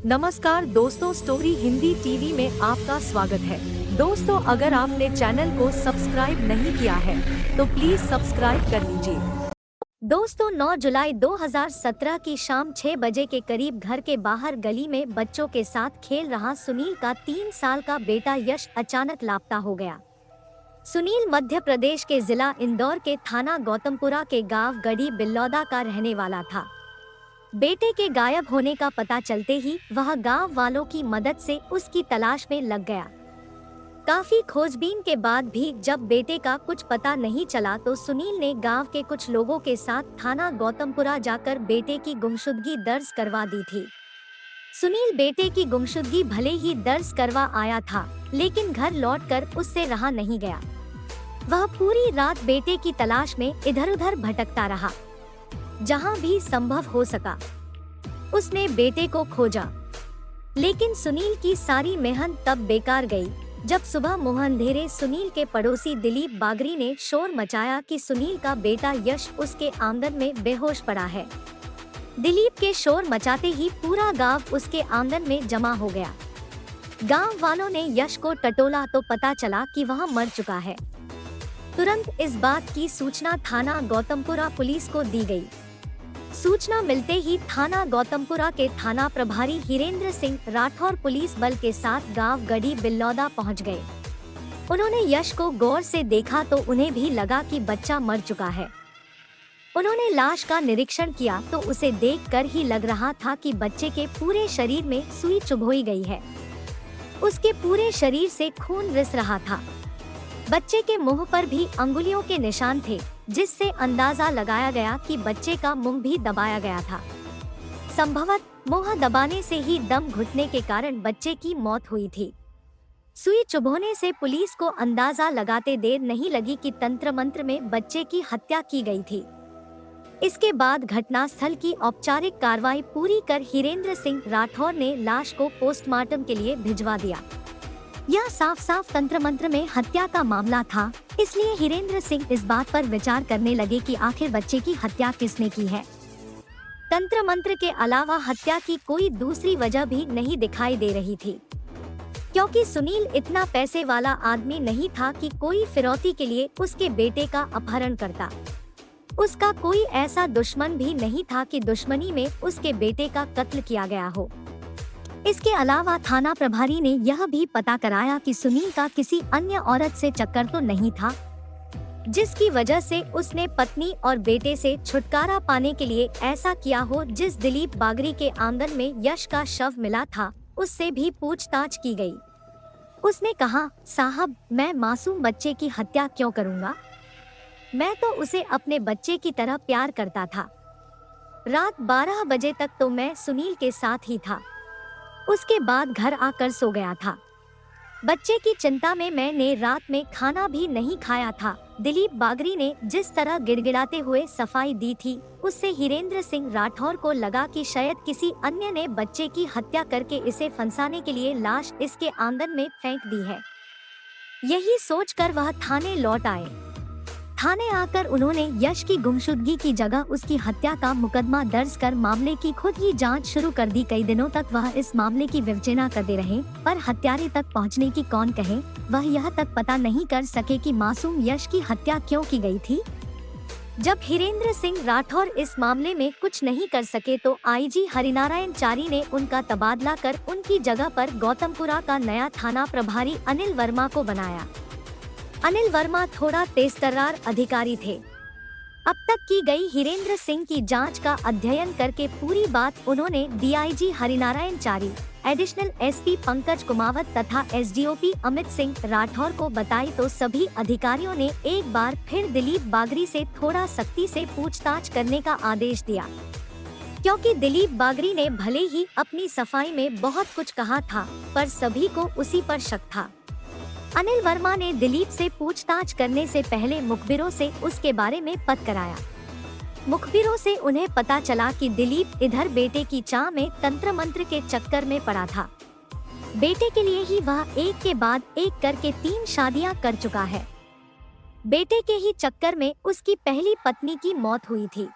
नमस्कार दोस्तों, story Hindi TV में आपका स्वागत है। दोस्तों, अगर आपने चैनल को सब्सक्राइब नहीं किया है तो प्लीज सब्सक्राइब कर लीजिए। दोस्तों, 9 जुलाई 2017 की शाम 6 बजे के करीब घर के बाहर गली में बच्चों के साथ खेल रहा सुनील का 3 साल का बेटा यश अचानक लापता हो गया। सुनील मध्य प्रदेश के जिला इंदौर के थाना गौतमपुरा के गांव गढ़ी बिल्लौदा का रहने वाला था। बेटे के गायब होने का पता चलते ही वह गांव वालों की मदद से उसकी तलाश में लग गया। काफी खोजबीन के बाद भी जब बेटे का कुछ पता नहीं चला तो सुनील ने गांव के कुछ लोगों के साथ थाना गौतमपुरा जाकर बेटे की गुमशुदगी दर्ज करवा दी थी। सुनील बेटे की गुमशुदगी भले ही दर्ज करवा आया था, लेकिन घर लौटकर उससे रहा नहीं गया। वह पूरी रात बेटे की तलाश में इधर उधर भटकता रहा। जहां भी संभव हो सका उसने बेटे को खोजा, लेकिन सुनील की सारी मेहनत तब बेकार गई जब सुबह मुंह अंधेरे सुनील के पड़ोसी दिलीप बागरी ने शोर मचाया कि सुनील का बेटा यश उसके आंगन में बेहोश पड़ा है। दिलीप के शोर मचाते ही पूरा गांव उसके आंगन में जमा हो गया। गांव वालों ने यश को टटोला तो पता चला कि वह मर चुका है। तुरंत इस बात की सूचना थाना गौतमपुरा पुलिस को दी गई। सूचना मिलते ही थाना गौतमपुरा के थाना प्रभारी हिरेंद्र सिंह राठौर पुलिस बल के साथ गांव गढ़ी बिल्लौदा पहुंच गए। उन्होंने यश को गौर से देखा तो उन्हें भी लगा कि बच्चा मर चुका है। उन्होंने लाश का निरीक्षण किया तो उसे देखकर ही लग रहा था कि बच्चे के पूरे शरीर में सुई चुभोई गई है। उसके पूरे शरीर से खून रिस रहा था। बच्चे के मुंह पर भी अंगुलियों के निशान थे, जिससे अंदाजा लगाया गया कि बच्चे का मुंह भी दबाया गया था। संभवतः मुंह दबाने से ही दम घुटने के कारण बच्चे की मौत हुई थी। सुई चुभोने से पुलिस को अंदाजा लगाते देर नहीं लगी कि तंत्र मंत्र में बच्चे की हत्या की गई थी। इसके बाद घटनास्थल की औपचारिक कार्रवाई पूरी कर हिरेंद्र सिंह राठौर ने लाश को पोस्टमार्टम के लिए भिजवा दिया। यह साफ साफ तंत्र मंत्र में हत्या का मामला था, इसलिए हिरेंद्र सिंह इस बात पर विचार करने लगे कि आखिर बच्चे की हत्या किसने की है। तंत्र मंत्र के अलावा हत्या की कोई दूसरी वजह भी नहीं दिखाई दे रही थी, क्योंकि सुनील इतना पैसे वाला आदमी नहीं था कि कोई फिरौती के लिए उसके बेटे का अपहरण करता। उसका कोई ऐसा दुश्मन भी नहीं था कि दुश्मनी में उसके बेटे का कत्ल किया गया हो। इसके अलावा थाना प्रभारी ने यह भी पता कराया कि सुनील का किसी अन्य औरत से चक्कर तो नहीं था, जिसकी वजह से उसने पत्नी और बेटे से छुटकारा पाने के लिए ऐसा किया हो। जिस दिलीप बागरी के आंगन में यश का शव मिला था, उससे भी पूछताछ की गई। उसने कहा, साहब, मैं मासूम बच्चे की हत्या क्यों करूंगा? मैं तो उसे अपने बच्चे की तरह प्यार करता था। रात 12 बजे तक तो मैं सुनील के साथ ही था। उसके बाद घर आकर सो गया था। बच्चे की चिंता में मैंने रात में खाना भी नहीं खाया था। दिलीप बागरी ने जिस तरह गिड़गिड़ाते हुए सफाई दी थी, उससे हिरेंद्र सिंह राठौर को लगा कि शायद किसी अन्य ने बच्चे की हत्या करके इसे फंसाने के लिए लाश इसके आंगन में फेंक दी है। यही सोचकर वह थाने लौट आए। थाने आकर उन्होंने यश की गुमशुदगी की जगह उसकी हत्या का मुकदमा दर्ज कर मामले की खुद ही जांच शुरू कर दी। कई दिनों तक वह इस मामले की विवेचना करते रहे, पर हत्यारे तक पहुंचने की कौन कहे। वह यह तक पता नहीं कर सके कि मासूम यश की हत्या क्यों की गई थी। जब हिरेंद्र सिंह राठौर इस मामले में कुछ नहीं कर सके तो आईजी हरिनारायण चारी ने उनका तबादला कर उनकी जगह पर गौतमपुरा का नया थाना प्रभारी अनिल वर्मा को बनाया। अनिल वर्मा थोड़ा तेजतर्रार अधिकारी थे। अब तक की गई हिरेंद्र सिंह की जांच का अध्ययन करके पूरी बात उन्होंने DIG Harinarayan Chari, additional SP Pankaj Kumawat तथा एसडीओपी अमित सिंह राठौर को बताई तो सभी अधिकारियों ने एक बार फिर दिलीप बागरी से थोड़ा सख्ती से पूछताछ करने का आदेश दिया, क्योंकि दिलीप बागरी ने भले ही अपनी सफाई में बहुत कुछ कहा था, पर सभी को उसी पर शक था। अनिल वर्मा ने दिलीप से पूछताछ करने से पहले मुखबिरों से उसके बारे में पता कराया। मुखबिरों से उन्हें पता चला कि दिलीप इधर बेटे की चाह में तंत्र मंत्र के चक्कर में पड़ा था। बेटे के लिए ही वह एक के बाद एक करके 3 शादियां कर चुका है। बेटे के ही चक्कर में उसकी पहली पत्नी की मौत हुई थी।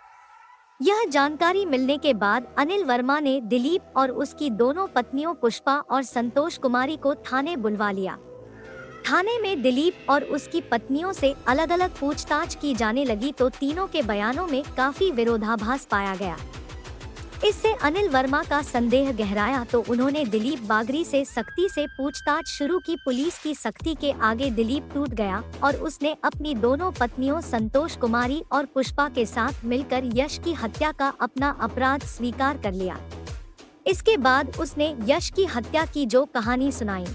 यह जानकारी मिलने के बाद अनिल वर्मा ने दिलीप और उसकी दोनों पत्नियों पुष्पा और संतोष कुमारी को थाने बुलवा लिया। थाने में दिलीप और उसकी पत्नियों से अलग अलग पूछताछ की जाने लगी तो तीनों के बयानों में काफी विरोधाभास पाया गया। इससे अनिल वर्मा का संदेह गहराया तो उन्होंने दिलीप बागरी से सख्ती से पूछताछ शुरू की। पुलिस की सख्ती के आगे दिलीप टूट गया और उसने अपनी दोनों पत्नियों संतोष कुमारी और पुष्पा के साथ मिलकर यश की हत्या का अपना अपराध स्वीकार कर लिया। इसके बाद उसने यश की हत्या की जो कहानी सुनाई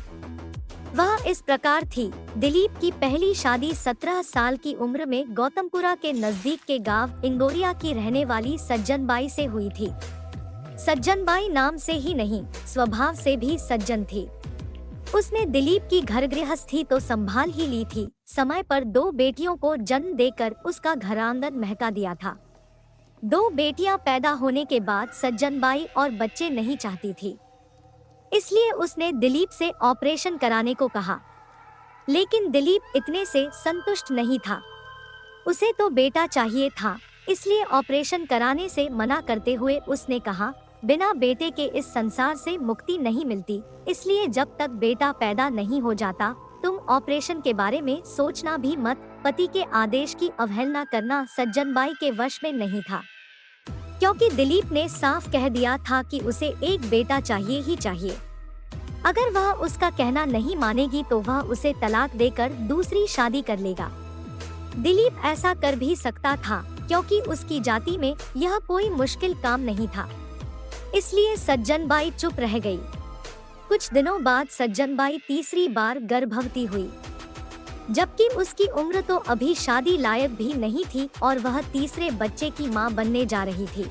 वह इस प्रकार थी। दिलीप की पहली शादी 17 साल की उम्र में गौतमपुरा के नजदीक के गांव इंगोरिया की रहने वाली सज्जनबाई से हुई थी। सज्जनबाई नाम से ही नहीं, स्वभाव से भी सज्जन थी। उसने दिलीप की घर गृहस्थी तो संभाल ही ली थी, समय पर 2 बेटियों को जन्म देकर उसका घर आंगन महका दिया था। 2 बेटियां पैदा होने के बाद सज्जनबाई और बच्चे नहीं चाहती थी, इसलिए उसने दिलीप से ऑपरेशन कराने को कहा। लेकिन दिलीप इतने से संतुष्ट नहीं था, उसे तो बेटा चाहिए था। इसलिए ऑपरेशन कराने से मना करते हुए उसने कहा, बिना बेटे के इस संसार से मुक्ति नहीं मिलती, इसलिए जब तक बेटा पैदा नहीं हो जाता तुम ऑपरेशन के बारे में सोचना भी मत। पति के आदेश की अवहेलना करना सज्जनबाई के वश में नहीं था, क्योंकि दिलीप ने साफ कह दिया था कि उसे एक बेटा चाहिए ही चाहिए। अगर वह उसका कहना नहीं मानेगी तो वह उसे तलाक देकर दूसरी शादी कर लेगा। दिलीप ऐसा कर भी सकता था, क्योंकि उसकी जाति में यह कोई मुश्किल काम नहीं था। इसलिए सज्जनबाई चुप रह गई। कुछ दिनों बाद सज्जनबाई तीसरी बार गर्भवती हुई, जबकि उसकी उम्र तो अभी शादी लायक भी नहीं थी और वह तीसरे बच्चे की मां बनने जा रही थी।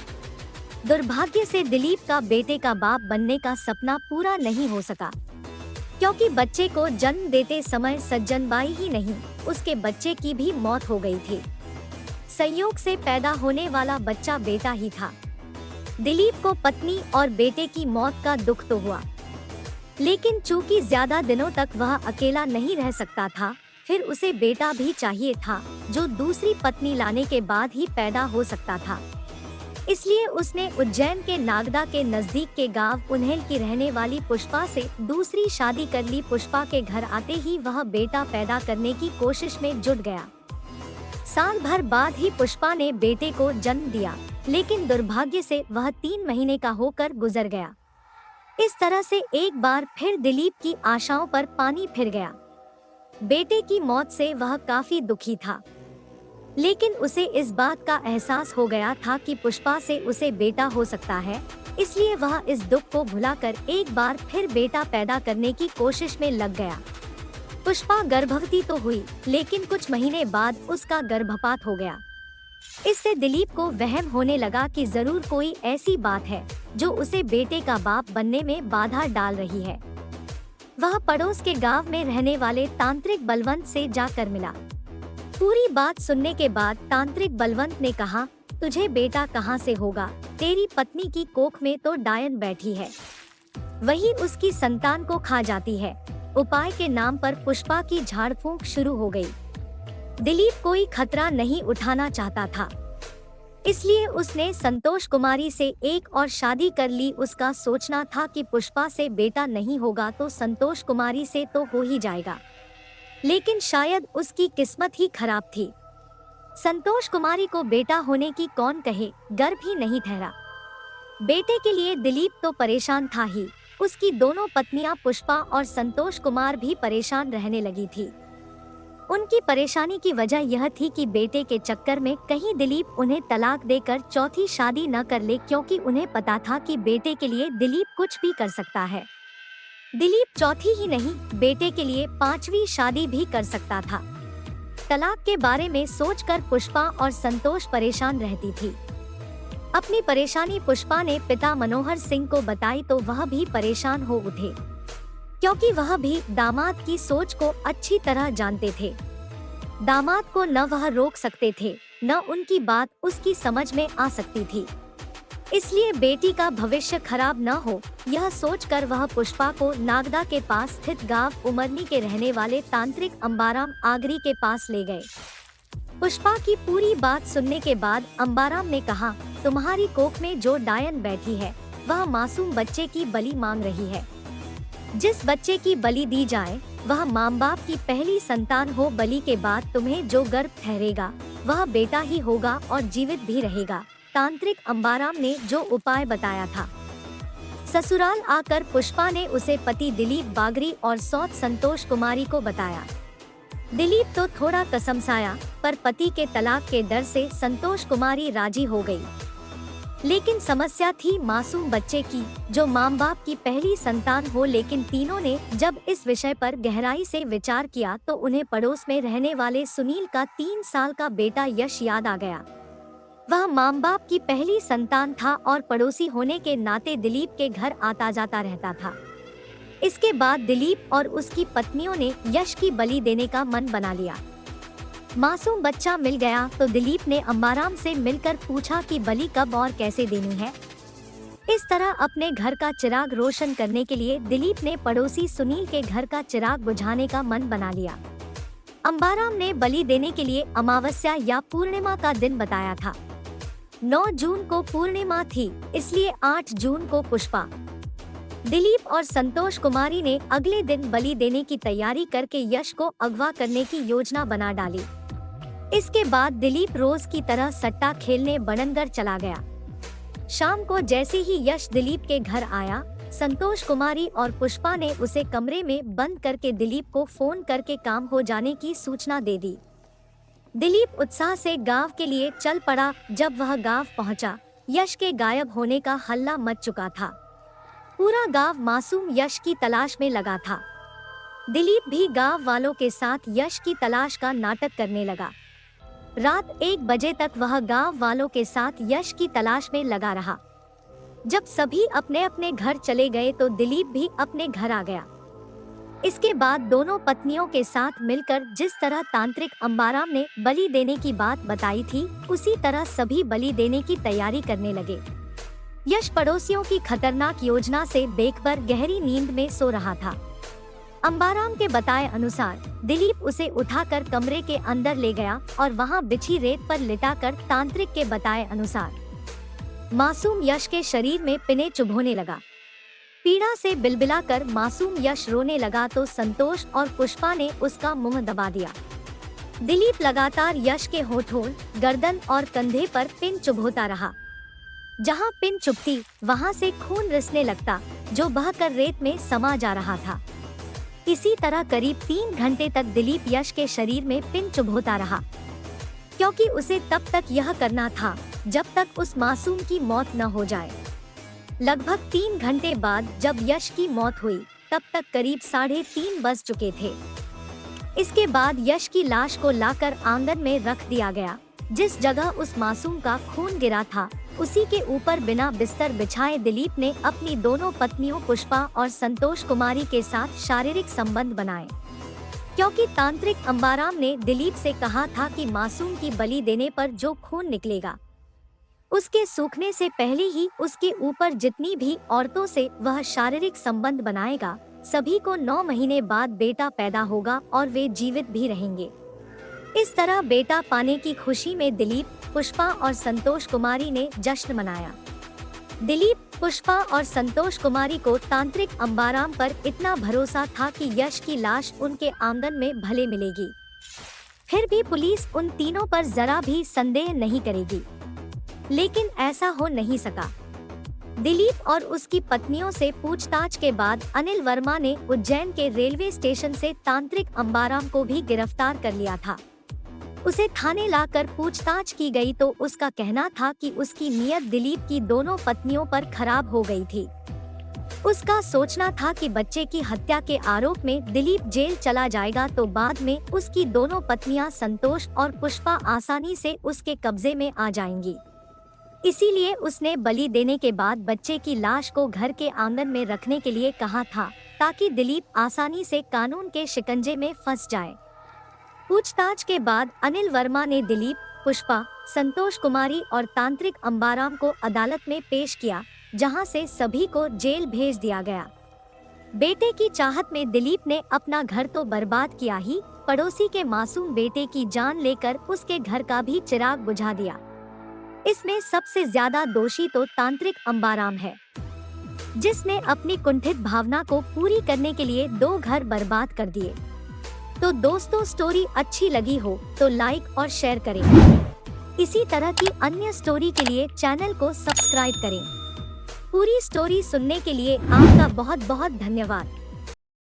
दुर्भाग्य से दिलीप का बेटे का बाप बनने का सपना पूरा नहीं हो सका, क्योंकि बच्चे को जन्म देते समय सज्जनबाई ही नहीं, उसके बच्चे की भी मौत हो गई थी। संयोग से पैदा होने वाला बच्चा बेटा ही था। दिलीप को पत्नी और बेटे की मौत का दुख तो हुआ, लेकिन चूंकि ज्यादा दिनों तक वह अकेला नहीं रह सकता था, फिर उसे बेटा भी चाहिए था जो दूसरी पत्नी लाने के बाद ही पैदा हो सकता था। इसलिए उसने उज्जैन के नागदा के नजदीक के गांव उन्हेल की रहने वाली पुष्पा से दूसरी शादी कर ली। पुष्पा के घर आते ही वह बेटा पैदा करने की कोशिश में जुट गया। साल भर बाद ही पुष्पा ने बेटे को जन्म दिया, लेकिन दुर्भाग्य से वह 3 महीने का होकर गुजर गया। इस तरह से एक बार फिर दिलीप की आशाओं पर पानी फिर गया। बेटे की मौत से वह काफी दुखी था, लेकिन उसे इस बात का एहसास हो गया था कि पुष्पा से उसे बेटा हो सकता है। इसलिए वह इस दुख को भुलाकर एक बार फिर बेटा पैदा करने की कोशिश में लग गया। पुष्पा गर्भवती तो हुई, लेकिन कुछ महीने बाद उसका गर्भपात हो गया। इससे दिलीप को वहम होने लगा कि जरूर कोई ऐसी बात है जो उसे बेटे का बाप बनने में बाधा डाल रही है। वह पड़ोस के गांव में रहने वाले तांत्रिक बलवंत से जाकर मिला। पूरी बात सुनने के बाद तांत्रिक बलवंत ने कहा, तुझे बेटा कहाँ से होगा? तेरी पत्नी की कोख में तो डायन बैठी है, वही उसकी संतान को खा जाती है। उपाय के नाम पर पुष्पा की झाड़ फूंक शुरू हो गई। दिलीप कोई खतरा नहीं उठाना चाहता था, इसलिए उसने संतोष कुमारी से एक और शादी कर ली। उसका सोचना था कि पुष्पा से बेटा नहीं होगा तो संतोष कुमारी से तो हो ही जाएगा, लेकिन शायद उसकी किस्मत ही खराब थी। संतोष कुमारी को बेटा होने की कौन कहे, गर्भ ही नहीं ठहरा। बेटे के लिए दिलीप तो परेशान था ही, उसकी दोनों पत्नियां पुष्पा और संतोष कुमार भी परेशान रहने लगी थी। उनकी परेशानी की वजह यह थी कि बेटे के चक्कर में कहीं दिलीप उन्हें तलाक देकर चौथी शादी न कर ले, क्योंकि उन्हें पता था कि बेटे के लिए दिलीप कुछ भी कर सकता है। दिलीप चौथी ही नहीं, बेटे के लिए 5वीं शादी भी कर सकता था। तलाक के बारे में सोचकर पुष्पा और संतोष परेशान रहती थी। अपनी परेशानी पुष्पा ने पिता मनोहर सिंह को बताई तो वह भी परेशान हो उठे, क्योंकि वह भी दामाद की सोच को अच्छी तरह जानते थे। दामाद को न वह रोक सकते थे, न उनकी बात उसकी समझ में आ सकती थी। इसलिए बेटी का भविष्य खराब न हो, यह सोचकर वह पुष्पा को नागदा के पास स्थित गांव उमरनी के रहने वाले तांत्रिक अंबाराम आगरी के पास ले गए। पुष्पा की पूरी बात सुनने के बाद अंबाराम ने कहा, तुम्हारी कोख में जो डायन बैठी है वह मासूम बच्चे की बलि मांग रही है। जिस बच्चे की बलि दी जाए वह माँ बाप की पहली संतान हो। बलि के बाद तुम्हें जो गर्भ ठहरेगा वह बेटा ही होगा और जीवित भी रहेगा। तांत्रिक अंबाराम ने जो उपाय बताया था। ससुराल आकर पुष्पा ने उसे पति दिलीप बागरी और सौत संतोष कुमारी को बताया। दिलीप तो थोड़ा कसमसाया, पर पति के तलाक के डर से संतोष कुमारी राजी हो गई। लेकिन समस्या थी मासूम बच्चे की, जो माँ बाप की पहली संतान हो। लेकिन तीनों ने जब इस विषय पर गहराई से विचार किया तो उन्हें पड़ोस में रहने वाले सुनील का 3 साल का बेटा यश याद आ गया। वह माँ बाप की पहली संतान था और पड़ोसी होने के नाते दिलीप के घर आता जाता रहता था। इसके बाद दिलीप और उसकी पत्नियों ने यश की बलि देने का मन बना लिया। मासूम बच्चा मिल गया तो दिलीप ने अंबाराम से मिलकर पूछा कि बलि कब और कैसे देनी है। इस तरह अपने घर का चिराग रोशन करने के लिए दिलीप ने पड़ोसी सुनील के घर का चिराग बुझाने का मन बना लिया। अंबाराम ने बलि देने के लिए अमावस्या या पूर्णिमा का दिन बताया था। 9 जून को पूर्णिमा थी, इसलिए 8 जून को पुष्पा, दिलीप और संतोष कुमारी ने अगले दिन बलि देने की तैयारी करके यश को अगवा करने की योजना बना डाली। इसके बाद दिलीप रोज की तरह सट्टा खेलने बड़नगर चला गया। शाम को जैसे ही यश दिलीप के घर आया, संतोष कुमारी और पुष्पा ने उसे कमरे में बंद करके दिलीप को फोन करके काम हो जाने की सूचना दे दी। दिलीप उत्साह से गांव के लिए चल पड़ा। जब वह गांव पहुंचा, यश के गायब होने का हल्ला मच चुका था। पूरा गांव मासूम यश की तलाश में लगा था। दिलीप भी गांव वालों के साथ यश की तलाश का नाटक करने लगा। रात 1 बजे तक वह गांव वालों के साथ यश की तलाश में लगा रहा। जब सभी अपने अपने घर चले गए तो दिलीप भी अपने घर आ गया। इसके बाद दोनों पत्नियों के साथ मिलकर जिस तरह तांत्रिक अंबाराम ने बलि देने की बात बताई थी, उसी तरह सभी बलि देने की तैयारी करने लगे। यश पड़ोसियों की खतरनाक योजना से बेखबर गहरी नींद में सो रहा था। अंबाराम के बताए अनुसार दिलीप उसे उठाकर कमरे के अंदर ले गया और वहां बिछी रेत पर लिटाकर तांत्रिक के बताए अनुसार मासूम यश के शरीर में पिने चुभोने लगा। पीड़ा से बिलबिलाकर मासूम यश रोने लगा तो संतोष और पुष्पा ने उसका मुंह दबा दिया। दिलीप लगातार यश के होठों, गर्दन और कंधे पर पिन चुभोता रहा। जहां पिन चुभती वहां से खून रिसने लगता, जो बहकर रेत में समा जा रहा था। इसी तरह करीब 3 घंटे तक दिलीप यश के शरीर में पिन चुभोता रहा, क्योंकि उसे तब तक यह करना था जब तक उस मासूम की मौत न हो जाए। लगभग 3 घंटे बाद जब यश की मौत हुई, तब तक करीब 3:30 बज चुके थे। इसके बाद यश की लाश को लाकर आंगन में रख दिया गया। जिस जगह उस मासूम का खून गिरा था, उसी के ऊपर बिना बिस्तर बिछाए दिलीप ने अपनी दोनों पत्नियों पुष्पा और संतोष कुमारी के साथ शारीरिक संबंध बनाए, क्योंकि तांत्रिक अंबाराम ने दिलीप से कहा था कि मासूम की बलि देने पर जो खून निकलेगा, उसके सूखने से पहले ही उसके ऊपर जितनी भी औरतों से वह शारीरिक संबंध बनाएगा, सभी को 9 महीने बाद बेटा पैदा होगा और वे जीवित भी रहेंगे। इस तरह बेटा पाने की खुशी में दिलीप, पुष्पा और संतोष कुमारी ने जश्न मनाया। दिलीप, पुष्पा और संतोष कुमारी को तांत्रिक अंबाराम पर इतना भरोसा था कि यश की लाश उनके आंगन में भले मिलेगी, फिर भी पुलिस उन तीनों पर जरा भी संदेह नहीं करेगी। लेकिन ऐसा हो नहीं सका। दिलीप और उसकी पत्नियों से पूछताछ के बाद अनिल वर्मा ने उज्जैन के रेलवे स्टेशन से तांत्रिक अंबाराम को भी गिरफ्तार कर लिया था। उसे थाने लाकर पूछताछ की गई तो उसका कहना था कि उसकी नीयत दिलीप की दोनों पत्नियों पर खराब हो गई थी। उसका सोचना था कि बच्चे की हत्या के आरोप में दिलीप जेल चला जाएगा तो बाद में उसकी दोनों पत्नियां संतोष और पुष्पा आसानी से उसके कब्जे में आ जाएंगी। इसीलिए उसने बलि देने के बाद बच्चे की लाश को घर के आंगन में रखने के लिए कहा था, ताकि दिलीप आसानी से कानून के शिकंजे में फंस जाए। पूछताछ के बाद अनिल वर्मा ने दिलीप, पुष्पा, संतोष कुमारी और तांत्रिक अंबाराम को अदालत में पेश किया, जहां से सभी को जेल भेज दिया गया। बेटे की चाहत में दिलीप ने अपना घर तो बर्बाद किया ही, पड़ोसी के मासूम बेटे की जान लेकर उसके घर का भी चिराग बुझा दिया। इसमें सबसे ज्यादा दोषी तो तांत्रिक अंबाराम है, जिसने अपनी कुंठित भावना को पूरी करने के लिए 2 घर बर्बाद कर दिए। तो दोस्तों, स्टोरी अच्छी लगी हो तो लाइक और शेयर करें। इसी तरह की अन्य स्टोरी के लिए चैनल को सब्सक्राइब करें। पूरी स्टोरी सुनने के लिए आपका बहुत बहुत धन्यवाद।